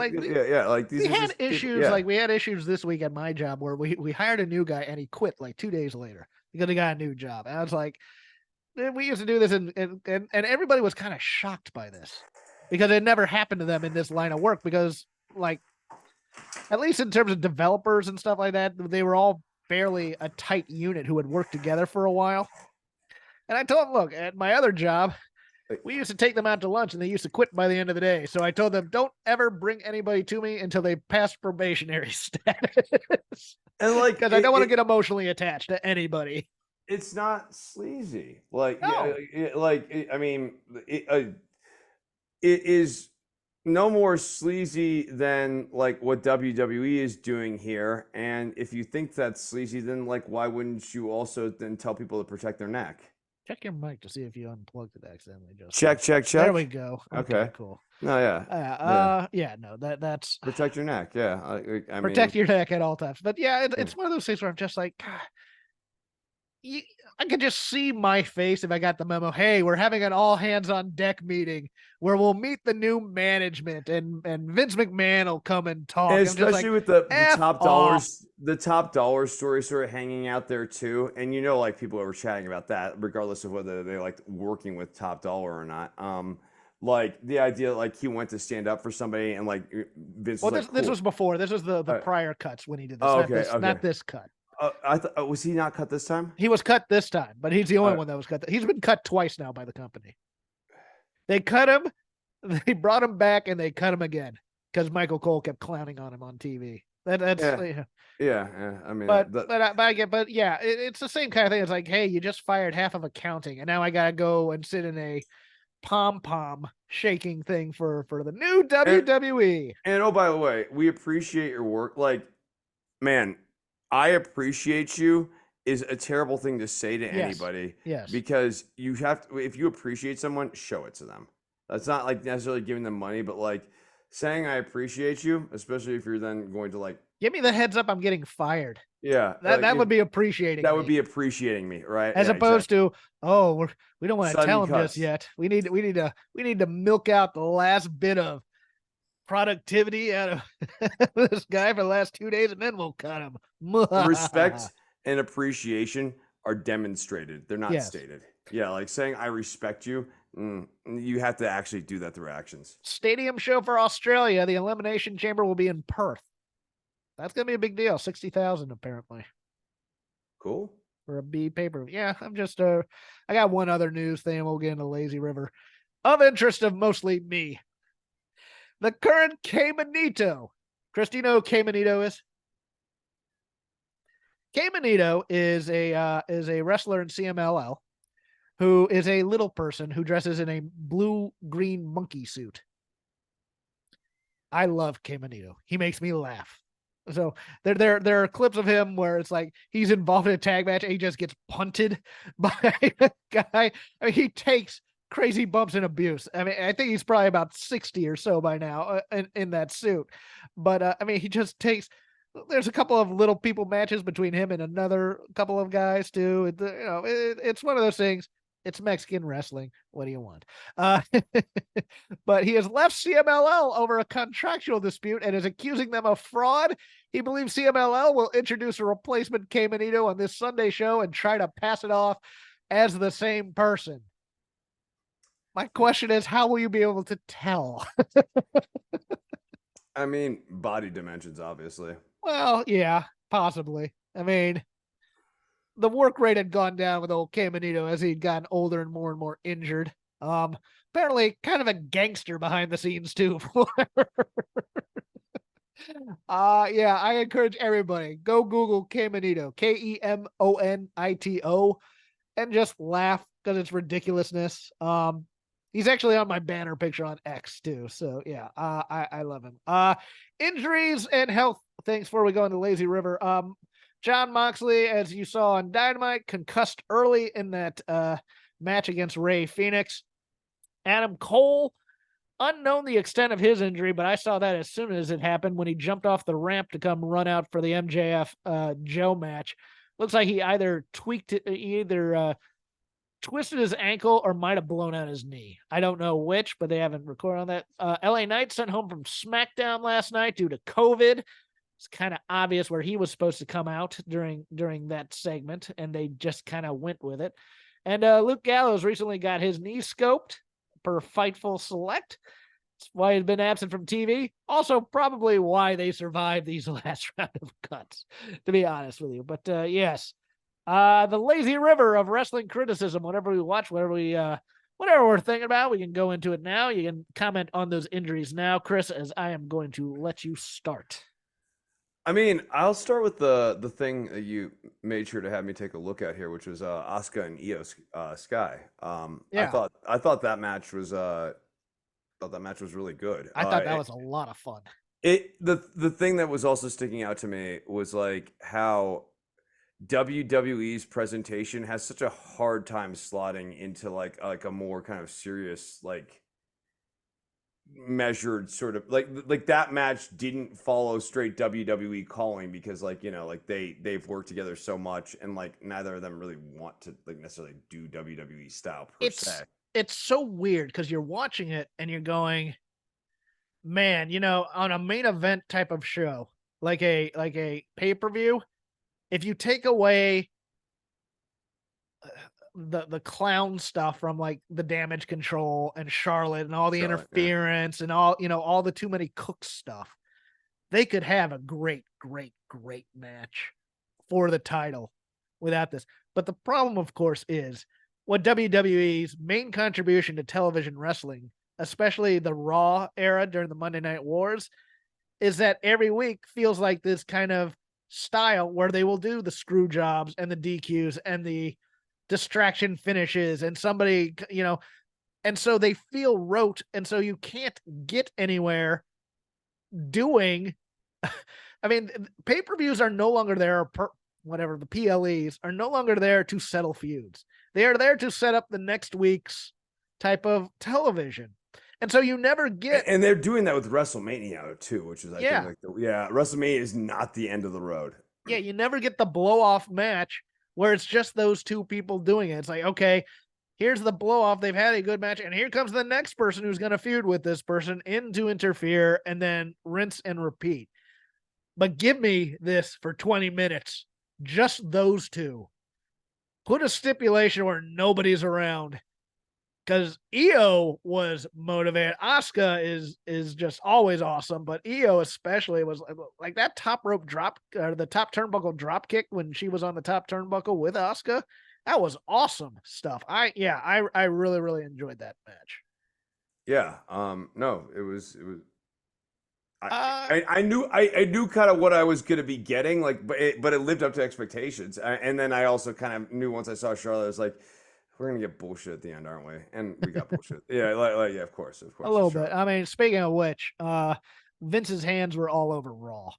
these we had issues. Yeah. Like, we had issues this week at my job where we hired a new guy and he quit like 2 days later because he got a new job. And I was like, we used to do this, and everybody was kind of shocked by this because it never happened to them in this line of work, because, like, at least in terms of developers and stuff like that, they were all fairly a tight unit who had worked together for a while. And I told them, look, at my other job, we used to take them out to lunch and they used to quit by the end of the day. So I told them, don't ever bring anybody to me until they pass probationary status. And like, because I don't want to get emotionally attached to anybody. It's not sleazy. Like, no. It is no more sleazy than like what WWE is doing here. And if you think that's sleazy, then like, why wouldn't you also then tell people to protect their neck? Check your mic to see if you unplugged it accidentally. Check. There we go. Okay. Cool. No, yeah. No, that's protect your neck. Yeah. I protect your neck at all times. But yeah, it's one of those things where I'm just like, God, you, I could just see my face if I got the memo. Hey, we're having an all hands on deck meeting where we'll meet the new management, and Vince McMahon will come and And talk. I'm just especially like, with the F top off. dollars, the top dollar story sort of hanging out there too. And you know, like people were chatting about that, regardless of whether they liked working with top dollar or not. Like the idea, like he went to stand up for somebody, and like Vince Well, was like, this "Cool." was before. This was the Uh, prior cuts when he did this, oh, okay, not okay. this cut. I thought was he not cut this time? He was cut this time, but he's the only Uh, one that was cut. He's been cut twice now by the company. They cut him, they brought him back, and they cut him again because Michael Cole kept clowning on him on TV. That's yeah, yeah. I mean, but yeah, it's the same kind of thing. It's like, hey, you just fired half of accounting, and now I gotta go and sit in a pom pom shaking thing for the new and WWE. and oh, by the way, we appreciate your work. Like, man, I appreciate you is a terrible thing to say to Yes, anybody yes. because you have to, if you appreciate someone, show it to them. That's not like necessarily giving them money, but like saying I appreciate you, especially if you're then going to like, Give me the heads up. I'm getting fired. yeah, like That if would be appreciating that would me, be appreciating me, right? as Yeah, opposed exactly. to, oh, we don't want to Sudden tell him just cuts. yet. We need to milk out the last bit of productivity out of this guy for the last 2 days, and then we'll cut him. Respect and appreciation are demonstrated. They're not Yes. stated. Yeah, like saying I respect you, you have to actually do that through actions. Stadium show for Australia. The Elimination Chamber will be in Perth. That's gonna be a big deal. 60,000 apparently Cool. for a B paper. Yeah, I'm just I got one other news thing. We'll get into Lazy River. Of interest of mostly me. The current Caminito. Christino Caminito is. Caminito is a wrestler in CMLL who is a little person who dresses in a blue green monkey suit. I love Caminito. He makes me laugh. So there are clips of him where it's like he's involved in a tag match and he just gets punted by a guy. I mean, he takes crazy bumps and abuse. I mean, I think he's probably about 60 or so by now in that suit. But I mean, he just takes. There's a couple of little people matches between him and another couple of guys too. It's one of those things. It's Mexican wrestling. What do you want? Uh, but he has left CMLL over a contractual dispute and is accusing them of fraud. He believes CMLL will introduce a replacement Caminito on this Sunday show and try to pass it off as the same person. My question is, how will you be able to tell? I mean, body dimensions, obviously. Well, yeah, possibly. I mean, the work rate had gone down with old Caminito as he'd gotten older and more injured. Apparently kind of a gangster behind the scenes too. Yeah, I encourage everybody go Google Caminito, Kemonito, and just laugh because it's ridiculousness. He's actually on my banner picture on X too. So yeah, I love him. Injuries and health things before we go into Lazy River. John Moxley, as you saw on Dynamite, concussed early in that match against Ray Phoenix. Adam Cole, unknown the extent of his injury, but I saw that as soon as it happened when he jumped off the ramp to come run out for the MJF Joe match. Looks like he either twisted his ankle or might have blown out his knee. I don't know which, but they haven't recorded on that. LA Knight sent home from Smackdown last night due to COVID. It's kind of obvious where he was supposed to come out during that segment, and they just kind of went with it. And Luke Gallows recently got his knee scoped per Fightful Select. That's why he's been absent from TV. Also, probably why they survived these last round of cuts, to be honest with you. But yes, the lazy river of wrestling criticism. Whatever we watch, whatever we're thinking about, we can go into it now. You can comment on those injuries now, Chris, as I am going to let you start. I mean, I'll start with the thing that you made sure to have me take a look at here, which was Asuka and Io Sky. Yeah, I thought that match was really good. I thought that was a lot of fun. The thing that was also sticking out to me was like how WWE's presentation has such a hard time slotting into like a more kind of serious like measured sort of like that match didn't follow straight WWE calling because like like they've worked together so much and like neither of them really want to like necessarily do WWE style per se. It's so weird because you're watching it and you're going, man, on a main event type of show, like a pay-per-view, if you take away the clown stuff from like the Damage Control and Charlotte and all the Charlotte, yeah. interference and all the too many cooks stuff, they could have a great, great, great match for the title without this. But the problem, of course, is what WWE's main contribution to television wrestling, especially the Raw era during the Monday Night Wars, is that every week feels like this kind of style where they will do the screw jobs and the DQs and the distraction finishes and somebody, and so they feel rote. And so you can't get anywhere doing, I mean, pay-per-views are no longer there, whatever, the PLEs are no longer there to settle feuds. They are there to set up the next week's type of television. And so you never get. And they're doing that with WrestleMania too, which is I Yeah. think like WrestleMania is not the end of the road. Yeah, you never get the blow off match where it's just those two people doing it. It's like, okay, here's the blow off. They've had a good match, and here comes the next person who's going to feud with this person in to interfere, and then rinse and repeat. But give me this for 20 minutes, just those two. Put a stipulation where nobody's around. Because Io was motivated. Asuka is just always awesome, but Io especially was like that top rope drop, or the top turnbuckle drop kick when she was on the top turnbuckle with Asuka. That was awesome stuff. I really, really enjoyed that match. Yeah. No, it was. I knew kind of what I was going to be getting, like, but it lived up to expectations. And then I also kind of knew once I saw Charlotte, I was like, we're gonna get bullshit at the end, aren't we? And we got bullshit. Yeah, yeah, of course, a little bit. I mean, speaking of which, Vince's hands were all over Raw,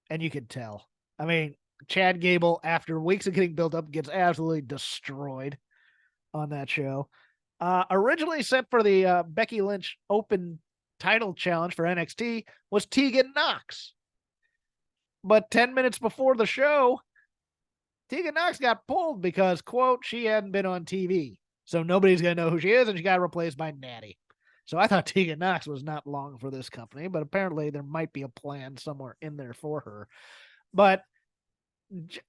and you could tell. I mean, Chad Gable, after weeks of getting built up, gets absolutely destroyed on that show. Originally set for the Becky Lynch Open title challenge for NXT was Tegan Nox. But 10 minutes before the show, Tegan Nox got pulled because, quote, she hadn't been on TV. So nobody's going to know who she is, and she got replaced by Natty. So I thought Tegan Nox was not long for this company, but apparently there might be a plan somewhere in there for her. But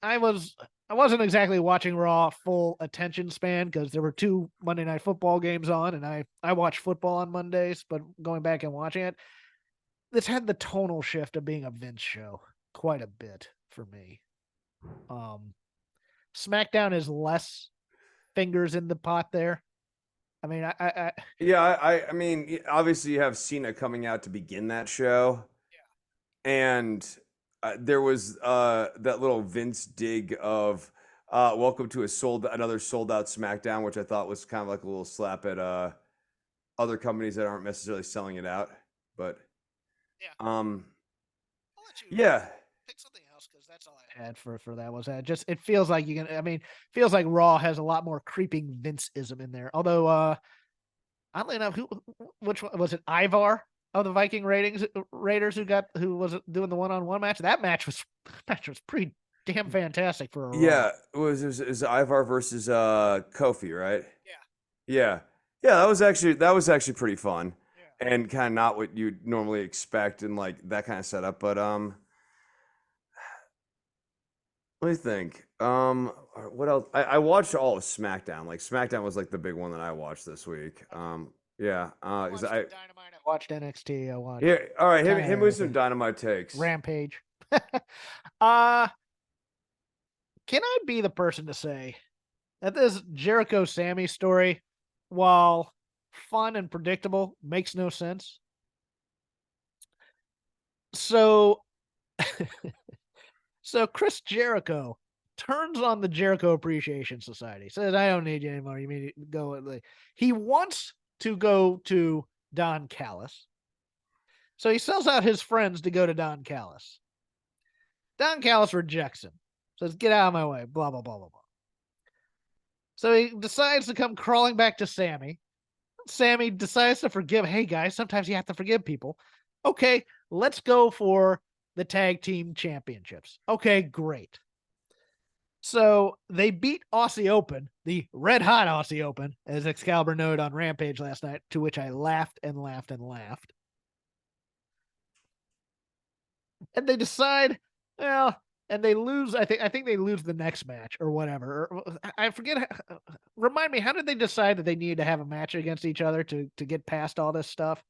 I wasn't exactly watching Raw full attention span because there were 2 Monday Night Football games on, and I watch football on Mondays, but going back and watching it, this had the tonal shift of being a Vince show quite a bit for me. Smackdown is less fingers in the pot there. I mean, I mean, obviously you have Cena coming out to begin that show, and there was that little Vince dig of welcome to another sold out SmackDown, which I thought was kind of like a little slap at other companies that aren't necessarily selling it out. But I'll let you yeah. pick something else because that's all I had for that. Was that just it feels like you can. I mean, feels like Raw has a lot more creeping Vince-ism in there. Although, oddly enough, which one was it? Ivar of the Viking Raiders who was doing the one-on-one match. That match was pretty damn fantastic for a Raw. Yeah, it was Ivar versus Kofi, right? Yeah. That was actually pretty fun. Yeah. And kind of not what you'd normally expect and like that kind of setup. But let me think. What else? I watched all of SmackDown. Like SmackDown was like the big one that I watched this week. Yeah. I watched Dynamite. I watched NXT. I watched. Yeah. All right. Hit me with some Dynamite takes. Rampage. Can I be the person to say that this Jericho Sammy story, while fun and predictable, makes no sense? So Chris Jericho turns on the Jericho Appreciation Society, says, I don't need you anymore. You mean go? He wants to go to Don Callis. So he sells out his friends to go to Don Callis. Don Callis rejects him. Says, get out of my way, blah, blah, blah, blah, blah. So he decides to come crawling back to Sammy. Sammy decides to forgive. Hey guys, sometimes you have to forgive people. Okay, let's go for the tag team championships. Okay, great. So they beat Aussie Open, the red hot Aussie Open, as Excalibur noted on Rampage last night, to which I laughed and laughed and laughed. And they decide, well, and they lose. I think they lose the next match or whatever. I forget. Remind me, how did they decide that they needed to have a match against each other to get past all this stuff?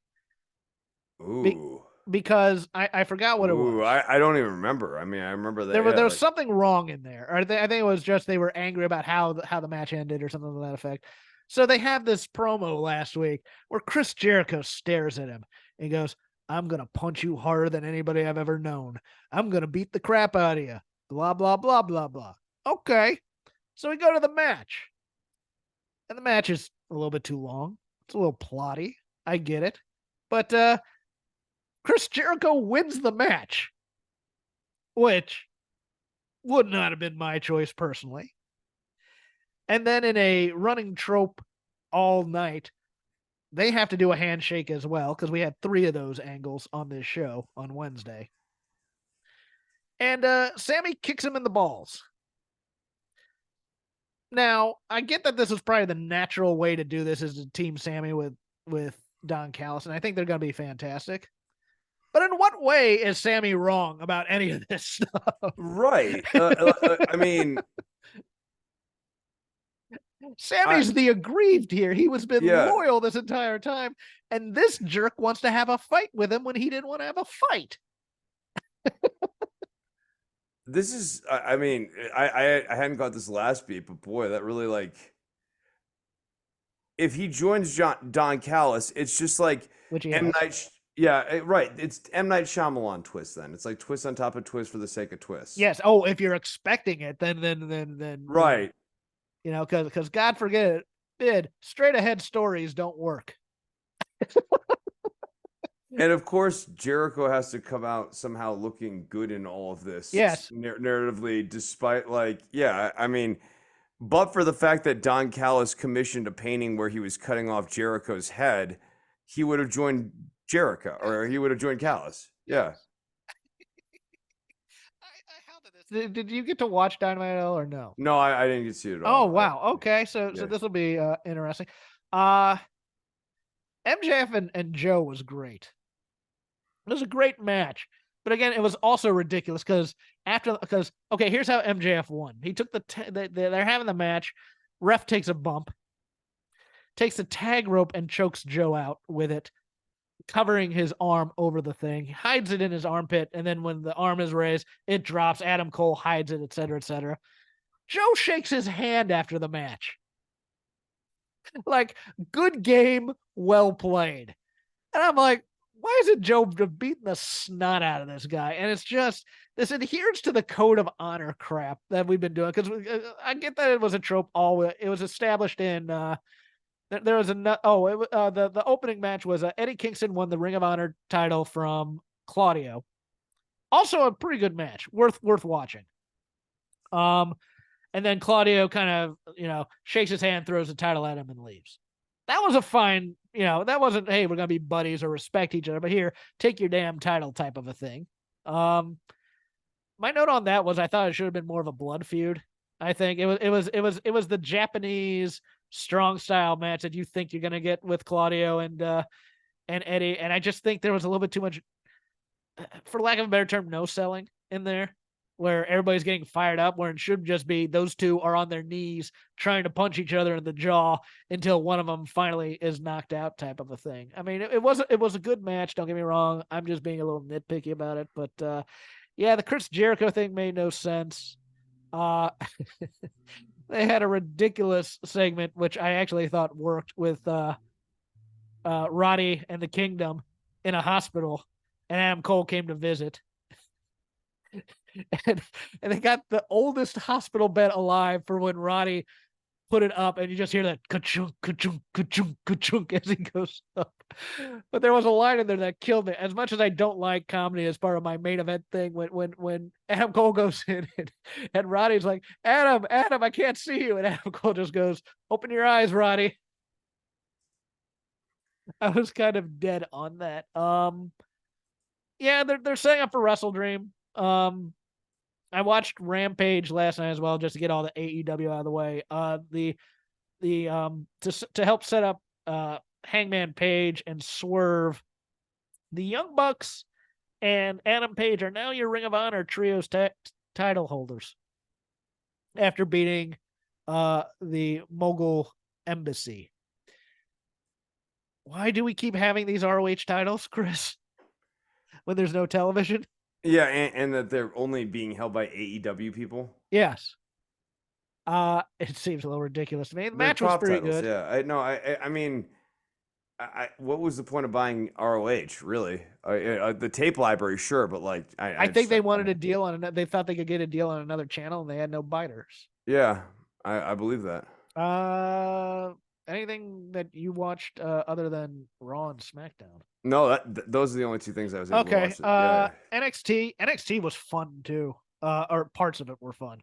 Be, Ooh. because I forgot what it was. Ooh, I don't even remember. I mean, I remember that. There Yeah, was like, something wrong in there, or I think it was just they were angry about how the match ended or something to that effect. So they have this promo last week where Chris Jericho stares at him and goes, "I'm gonna punch you harder than anybody I've ever known. I'm gonna beat the crap out of you." Blah blah blah blah blah. Okay, so we go to the match, and the match is a little bit too long. It's a little plotty. I get it, but Chris Jericho wins the match, which would not have been my choice personally. And then in a running trope all night, they have to do a handshake as well because we had 3 of those angles on this show on Wednesday. And Sammy kicks him in the balls. Now, I get that this is probably the natural way to do this is to team Sammy with Don Callis, and I think they're going to be fantastic. But in what way is Sammy wrong about any of this stuff? right. I mean, I Sammy's the aggrieved here. He was been yeah. loyal this entire time, and this jerk wants to have a fight with him when he didn't want to have a fight. This is. I mean, I hadn't got this last beat, but boy, that really like. If he joins Don Callis, it's just like Which he M has. Night. Yeah, right. It's M Night Shyamalan twist. Then it's like twist on top of twist for the sake of twist. Yes. Oh, if you're expecting it, then Right. you know, because God forbid, straight ahead stories don't work. And of course, Jericho has to come out somehow looking good in all of this Yes. narratively, despite like, yeah, I mean, but for the fact that Don Callis commissioned a painting where he was cutting off Jericho's head, he would have joined Jericho or he would have joined Callis. Yeah. How did this? Did you get to watch Dynamite at all or no? No, I didn't get to see it at Oh all. wow. Okay. So Yeah. this will be interesting. Uh MJF and Joe was great. It was a great match. But again, it was also ridiculous because okay, here's how MJF won. He took they're having the match. Ref takes a bump, takes the tag rope and chokes Joe out with it, covering his arm over the thing, hides it in his armpit, and then when the arm is raised, it drops. Adam Cole hides it, etc., etc. Joe shakes his hand after the match. Like, good game, well played. And I'm like, why is it Joe beating the snot out of this guy? And it's just this adherence to the code of honor crap that we've been doing. Because I get that it was a trope. It was established in. There was the opening match was Eddie Kingston won the Ring of Honor title from Claudio. Also a pretty good match, worth watching. And then Claudio kind of shakes his hand, throws the title at him, and leaves. That was a fine, that wasn't, hey, we're gonna be buddies or respect each other, but here, take your damn title type of a thing. My note on that was I thought it should have been more of a blood feud. I think it was the Japanese strong style match that you think you're gonna get with Claudio and Eddie, and I just think there was a little bit too much, for lack of a better term, no selling in there, where everybody's getting fired up, where it should just be those two are on their knees trying to punch each other in the jaw until one of them finally is knocked out, type of a thing. I mean, it was a good match. Don't get me wrong. I'm just being a little nitpicky about it, but yeah, the Chris Jericho thing made no sense. They had a ridiculous segment, which I actually thought worked with Roddy and the Kingdom in a hospital, and Adam Cole came to visit. and they got the oldest hospital bed alive for when Roddy put it up, and you just hear that ka-chunk, ka-chunk, ka-chunk, ka-chunk as he goes up. But there was a line in there that killed me. As much as I don't like comedy as part of my main event thing, when Adam Cole goes in and Roddy's like, Adam, I can't see you. And Adam Cole just goes, open your eyes, Roddy. I was kind of dead on that. Yeah, they're setting up for Wrestle Dream. I watched Rampage last night as well, just to get all the AEW out of the way. To help set up Hangman Page and Swerve, the Young Bucks and Adam Page are now your Ring of Honor trios title holders after beating the Mogul Embassy. Why do we keep having these ROH titles, Chris, when there's no television? Yeah, and that they're only being held by AEW people. Yes. It seems a little ridiculous to me. The They're match was prop pretty titles. good. Yeah, I mean, what was the point of buying ROH? Really, the tape library, sure, but like, I think they wanted a deal on it. They thought they could get a deal on another channel, and they had no biters. Yeah, I believe that. Anything that you watched other than Raw and SmackDown? No, those are the only two things I was able to watch. Yeah. NXT was fun too. Or parts of it were fun.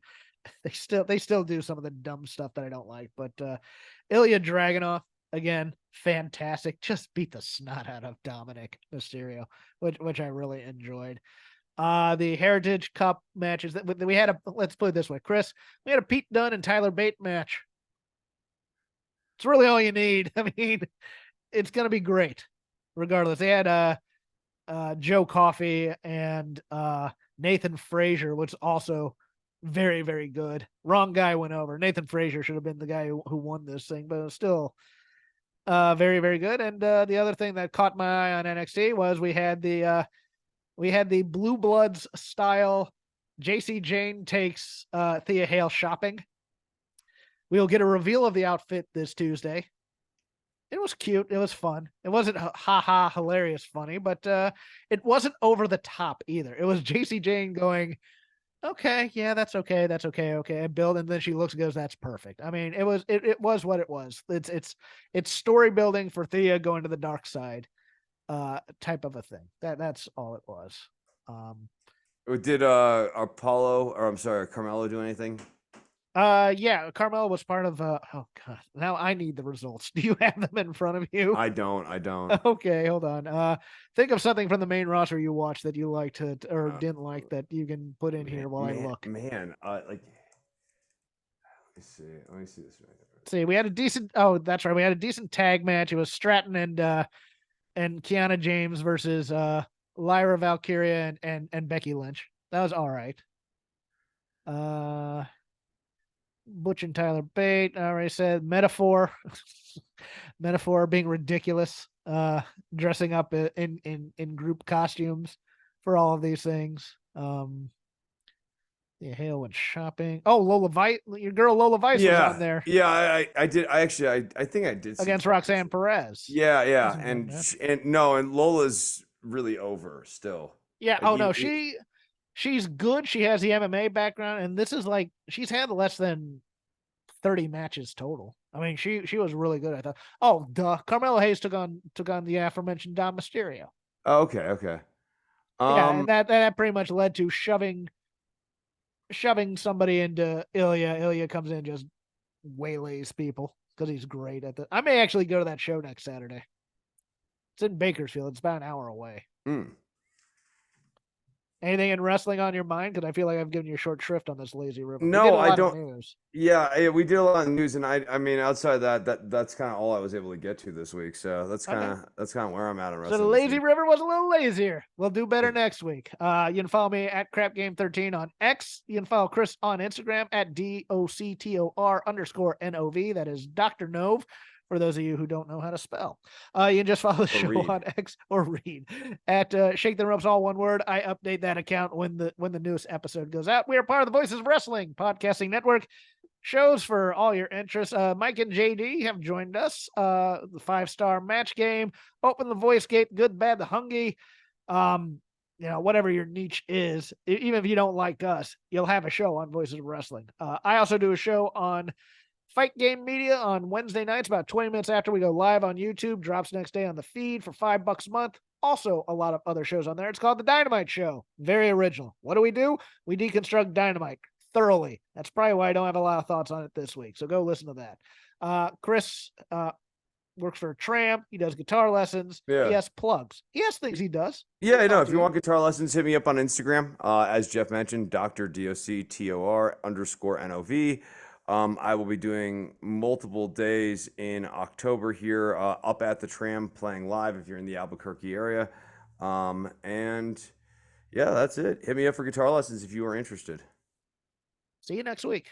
They still do some of the dumb stuff that I don't like, but Ilya Dragunov again, fantastic. Just beat the snot out of Dominic Mysterio, which I really enjoyed. The Heritage Cup matches that we had let's put it this way, Chris, we had a Pete Dunne and Tyler Bate match. It's really all you need. I mean, it's gonna be great, regardless. They had Joe Coffey and Nathan Frazier, which is also very, very good. Wrong guy went over. Nathan Frazier should have been the guy who won this thing, but it was still very, very good. And the other thing that caught my eye on NXT was we had the Blue Bloods style. JC Jane takes Thea Hale shopping. We'll get a reveal of the outfit this Tuesday. It was cute. It was fun. It wasn't hilarious funny, but it wasn't over the top either. It was JC Jane going, okay, yeah, that's okay, okay, and build, and then she looks and goes, that's perfect. I mean, it was what it was. It's story building for Thea going to the dark side, type of a thing. That's all it was. Did Carmelo do anything? Yeah, Carmelo was part of oh god. Now I need the results. Do you have them in front of you? I don't. Okay, hold on. Think of something from the main roster you watched that you liked or didn't like that you can put in here while I look. Like, let me see this right there. See, we had a decent that's right. We had a decent tag match. It was Stratton and Kiana James versus Lyra Valkyria and Becky Lynch. That was all right. Butch and Tyler Bate. I already said Metaphor. Metaphor being ridiculous. Dressing up in group costumes for all of these things. Yeah, Hale went shopping. Oh, Lola Vice, your girl Lola Vice was on there. Yeah, I did. I think I did against Roxanne Perez. Yeah, and Lola's really over still. Yeah. Like, she's good. She has the MMA background, and this is like she's had less than 30 matches total. I mean, she was really good. I thought. Oh, duh. Carmelo Hayes took on the aforementioned Dom Mysterio. Oh, okay. Yeah, and that pretty much led to shoving somebody into Ilya. Ilya comes in and just waylays people because he's great at that. I may actually go to that show next Saturday. It's in Bakersfield. It's about an hour away. Anything in wrestling on your mind? Because I feel like I've given you a short shrift on this lazy river. No, I don't. News. Yeah, we did a lot of news, and I mean, outside that's kind of all I was able to get to this week. So that's kind of where I'm at on wrestling. So the lazy river was a little lazier. We'll do better next week. You can follow me at CrapGame13 on X. You can follow Chris on Instagram at DOCTOR_NOV. That is Dr. Nove. For those of you who don't know how to spell, you can just follow the show on X or read at Shake the Ropes, all one word. I update that account when the newest episode goes out. We are part of the Voices of Wrestling podcasting network. Shows for all your interests. Mike and JD have joined us. The 5-star match game, Open the Voice Gate, Good, Bad, the Hungy. Whatever your niche is, even if you don't like us, you'll have a show on Voices of Wrestling. I also do a show on Fight Game Media on Wednesday nights, about 20 minutes after we go live on YouTube. Drops next day on the feed for $5 a month. Also, a lot of other shows on there. It's called The Dynamite Show. Very original. What do? We deconstruct Dynamite thoroughly. That's probably why I don't have a lot of thoughts on it this week. So go listen to that. Chris, works for a tram. He does guitar lessons. He Yeah. has plugs. He has things he does. Yeah, I know. Talk If to you you. want guitar lessons, hit me up on Instagram. As Jeff mentioned, Dr. DOCTOR_NOV. I will be doing multiple days in October here up at the Tram playing live if you're in the Albuquerque area. And yeah, that's it. Hit me up for guitar lessons if you are interested. See you next week.